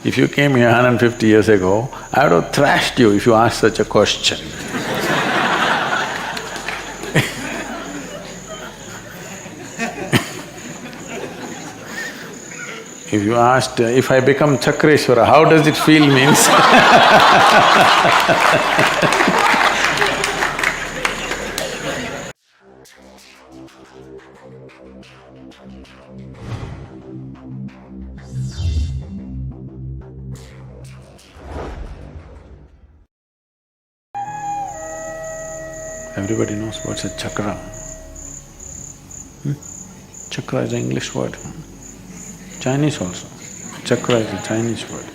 If you came here 150 years ago, I would have thrashed you if you asked such a question. If you asked, if I become Chakreshwara, how does it feel means everybody knows what's a chakra. Chakra is an English word, Chinese also. Chakra is a Chinese word.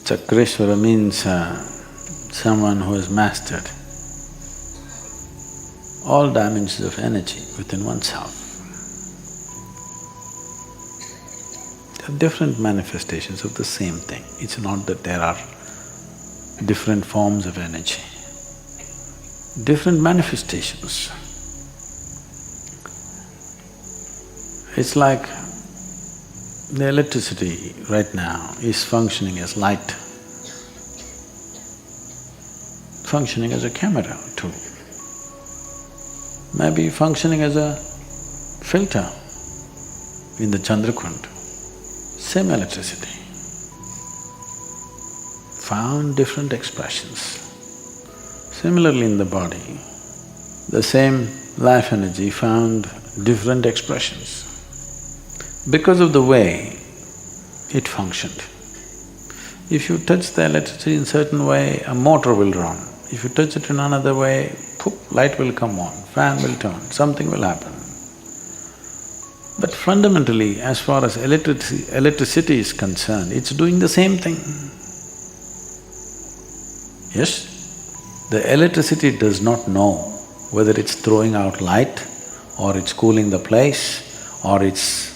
Chakreshwara means someone who has mastered all dimensions of energy within oneself. There are different manifestations of the same thing. It's not that there are different forms of energy, different manifestations. It's like the electricity right now is functioning as light, functioning as a camera too, maybe functioning as a filter in the Chandrakund. Same electricity, found different expressions. Similarly in the body, the same life energy found different expressions because of the way it functioned. If you touch the electricity in a certain way, a motor will run. If you touch it in another way, poof, light will come on, fan will turn, something will happen. But fundamentally, as far as electricity is concerned, it's doing the same thing. Yes? The electricity does not know whether it's throwing out light or it's cooling the place or it's,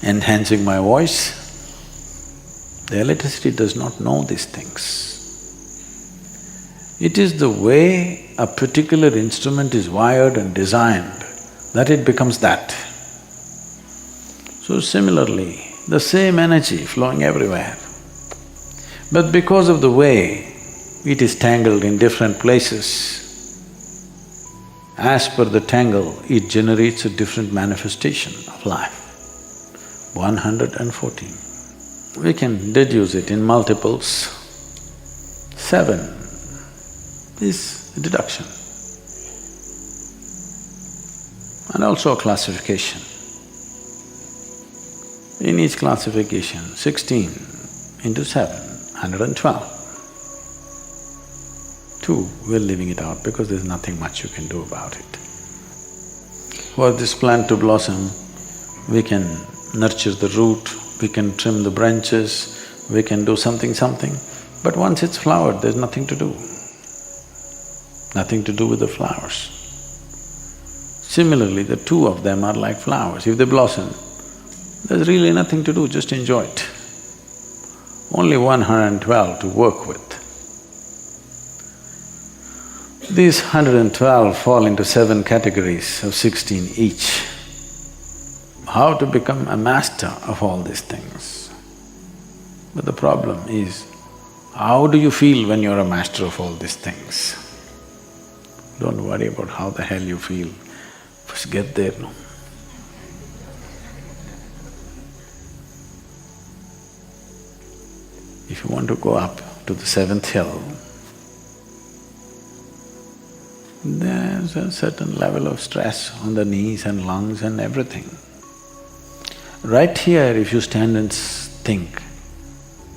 enhancing my voice. The electricity does not know these things. It is the way a particular instrument is wired and designed that it becomes that. So similarly, the same energy flowing everywhere, but because of the way it is tangled in different places, as per the tangle, it generates a different manifestation of life. 114. We can deduce it in multiples. 7 is deduction. And also a classification. In each classification, 16 into 7, 112. 2, we're leaving it out because there's nothing much you can do about it. For this plant to blossom, we can nurture the root, we can trim the branches, we can do something, but once it's flowered, there's nothing to do. Nothing to do with the flowers. Similarly, the two of them are like flowers. If they blossom, there's really nothing to do, just enjoy it. Only 112 to work with. These 112 fall into 7 categories of 16 each. How to become a master of all these things? But the problem is, how do you feel when you're a master of all these things? Don't worry about how the hell you feel, first get there, no? If you want to go up to the 7th hill, there's a certain level of stress on the knees and lungs and everything. Right here, if you stand and think,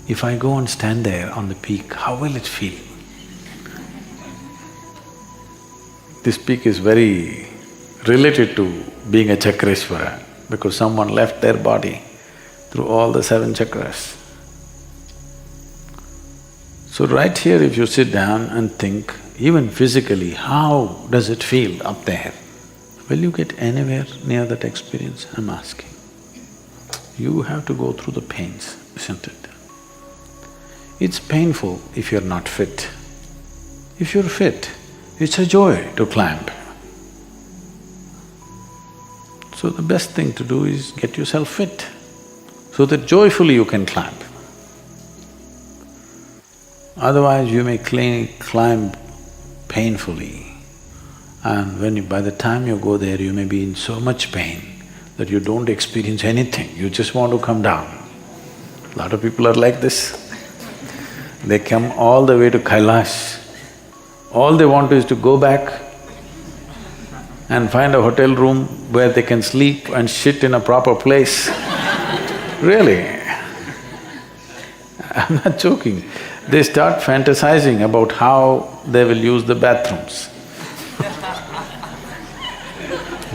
if I go and stand there on the peak, how will it feel? This peak is very related to being a Chakreshwara because someone left their body through all the 7 chakras. So right here, if you sit down and think, even physically, how does it feel up there? Will you get anywhere near that experience? I'm asking. You have to go through the pains, isn't it? It's painful if you're not fit. If you're fit, it's a joy to climb. So the best thing to do is get yourself fit, so that joyfully you can climb. Otherwise you may climb painfully, and by the time you go there, you may be in so much pain that you don't experience anything, you just want to come down. A lot of people are like this. They come all the way to Kailash, all they want is to go back and find a hotel room where they can sleep and shit in a proper place. Really, I'm not joking. They start fantasizing about how they will use the bathrooms.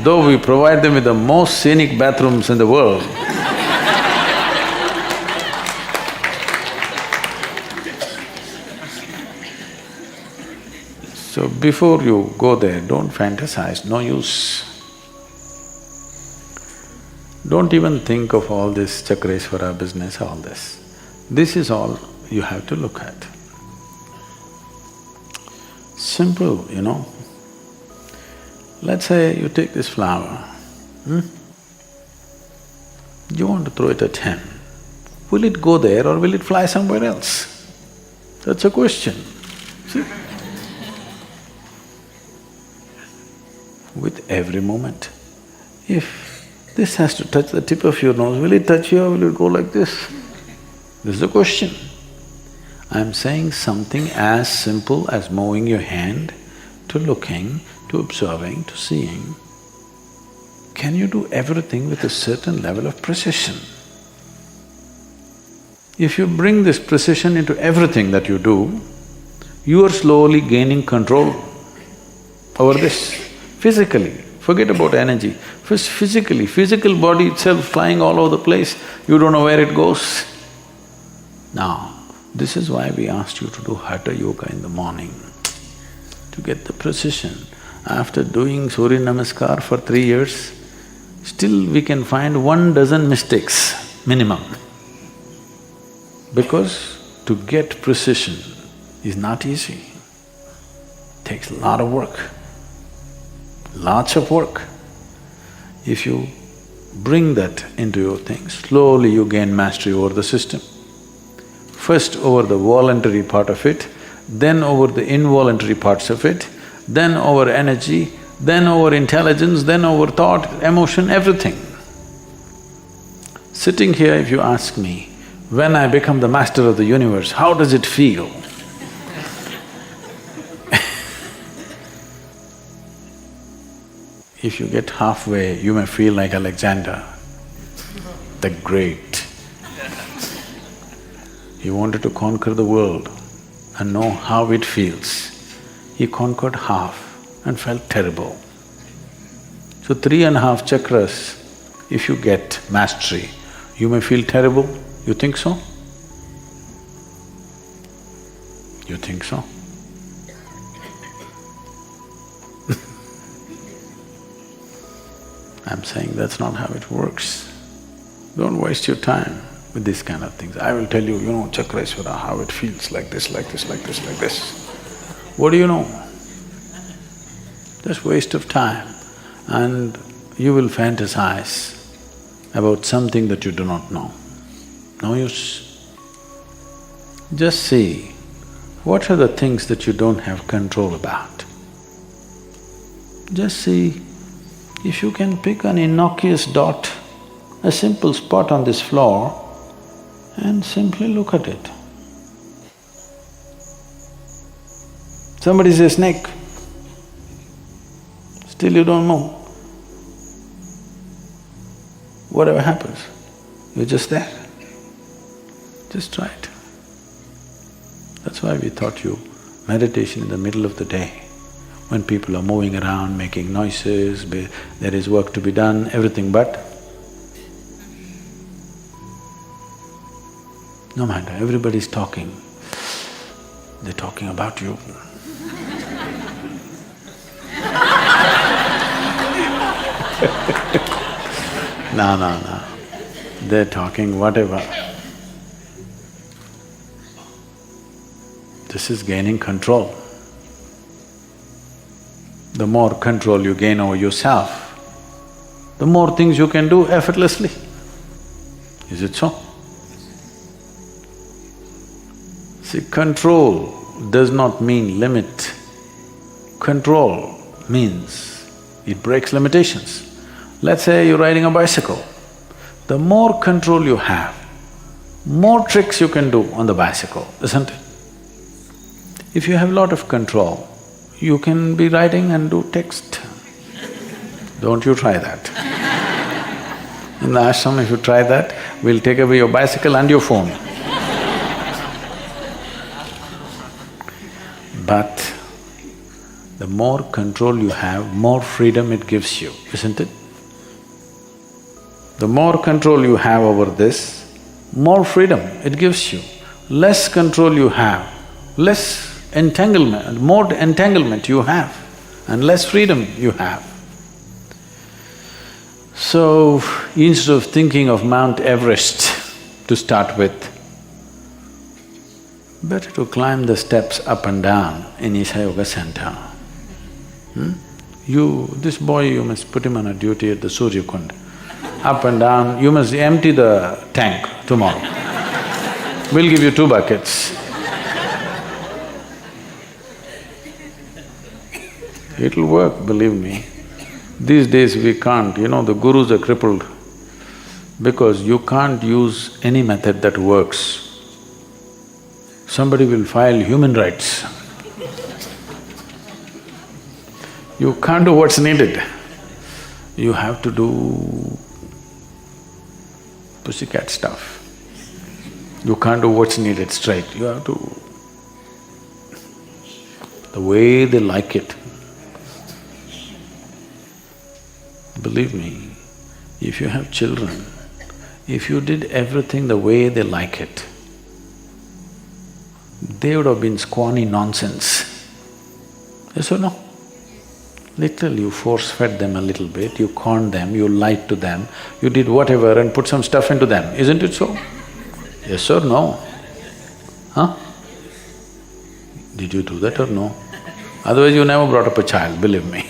Though we provide them with the most scenic bathrooms in the world, so before you go there, don't fantasize, no use. Don't even think of all this Chakreshwara business, all this. This is all you have to look at. Simple, you know. Let's say you take this flower, you want to throw it at him. Will it go there or will it fly somewhere else? That's a question, see? With every moment, if this has to touch the tip of your nose, will it touch you or will it go like this? This is the question. I'm saying something as simple as moving your hand to looking, to observing, to seeing. Can you do everything with a certain level of precision? If you bring this precision into everything that you do, you are slowly gaining control over this. Physically, forget about energy. First physically, physical body itself flying all over the place, you don't know where it goes. Now, this is why we asked you to do Hatha Yoga in the morning, to get the precision. After doing Surya Namaskar for 3 years, still we can find 1 dozen mistakes, minimum. Because to get precision is not easy, takes a lot of work, lots of work. If you bring that into your thing, slowly you gain mastery over the system. First over the voluntary part of it, then over the involuntary parts of it, then over energy, then over intelligence, then over thought, emotion, everything. Sitting here, if you ask me, when I become the master of the universe, how does it feel? If you get halfway, you may feel like Alexander the Great. He wanted to conquer the world and know how it feels. He conquered half and felt terrible. So 3.5 chakras, if you get mastery, you may feel terrible. You think so? You think so? I'm saying that's not how it works. Don't waste your time with these kind of things. I will tell you, Chakreshwara, how it feels like this, like this, like this, like this. What do you know? Just waste of time, and you will fantasize about something that you do not know. No use. Just see, what are the things that you don't have control about? Just see, if you can pick an innocuous dot, a simple spot on this floor, and simply look at it. Somebody says snake, still you don't know. Whatever happens, you're just there. Just try it. That's why we taught you meditation in the middle of the day, when people are moving around, making noises, there is work to be done, everything but no matter, everybody's talking, they're talking about you. No, they're talking whatever. This is gaining control. The more control you gain over yourself, the more things you can do effortlessly. Is it so? See, control does not mean limit. Control means it breaks limitations. Let's say you're riding a bicycle. The more control you have, more tricks you can do on the bicycle, isn't it? If you have a lot of control, you can be riding and do text. Don't you try that. In the ashram, if you try that, we'll take away your bicycle and your phone. But the more control you have, more freedom it gives you, isn't it? The more control you have over this, more freedom it gives you. Less control you have, less entanglement, more entanglement you have, and less freedom you have. So, instead of thinking of Mount Everest to start with, better to climb the steps up and down in Isha Yoga Center. This boy, you must put him on a duty at the Surya Kund. Up and down, you must empty the tank tomorrow. We'll give you 2 buckets. It'll work, believe me. These days we can't, the gurus are crippled because you can't use any method that works. Somebody will file human rights. You can't do what's needed. You have to do pussycat stuff. You can't do what's needed straight, you have to… the way they like it. Believe me, if you have children, if you did everything the way they like it, they would have been squawny nonsense. Yes or no? Literally, you force-fed them a little bit, you conned them, you lied to them, you did whatever and put some stuff into them, isn't it so? Yes or no? Huh? Did you do that or no? Otherwise you never brought up a child, believe me.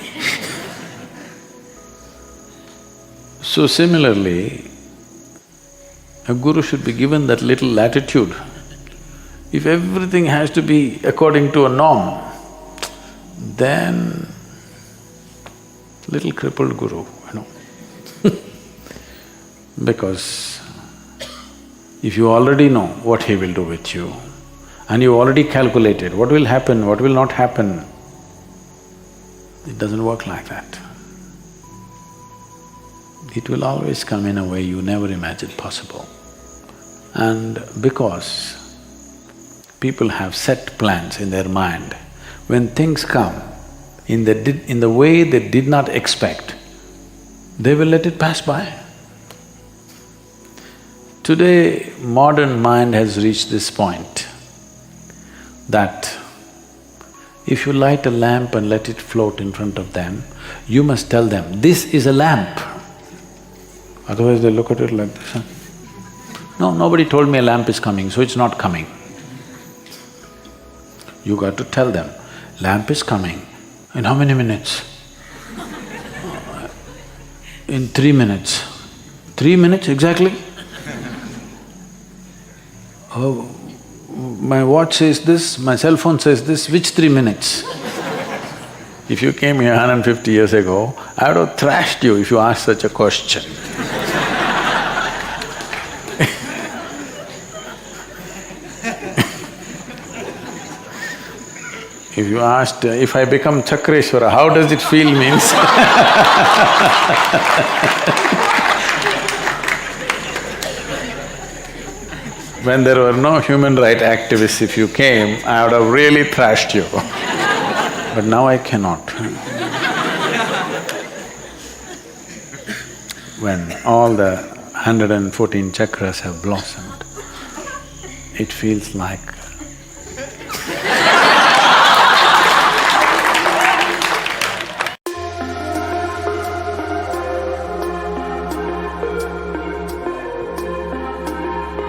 So similarly, a guru should be given that little latitude. If everything has to be according to a norm, then little crippled guru, Because if you already know what he will do with you, and you already calculated what will happen, what will not happen, it doesn't work like that. It will always come in a way you never imagined possible. And because people have set plans in their mind, when things come in the way they did not expect, they will let it pass by. Today, modern mind has reached this point that if you light a lamp and let it float in front of them, you must tell them, this is a lamp. Otherwise they look at it like this, No, nobody told me a lamp is coming, so it's not coming. You got to tell them, lamp is coming. In how many minutes? In 3 minutes. 3 minutes exactly? Oh, my watch says this, my cell phone says this, which 3 minutes? If you came here 150 years ago, I would have thrashed you if you asked such a question. If you asked, if I become Chakreshwara, how does it feel means when there were no human rights activists, if you came, I would have really thrashed you. But now I cannot. When all the 114 chakras have blossomed, it feels like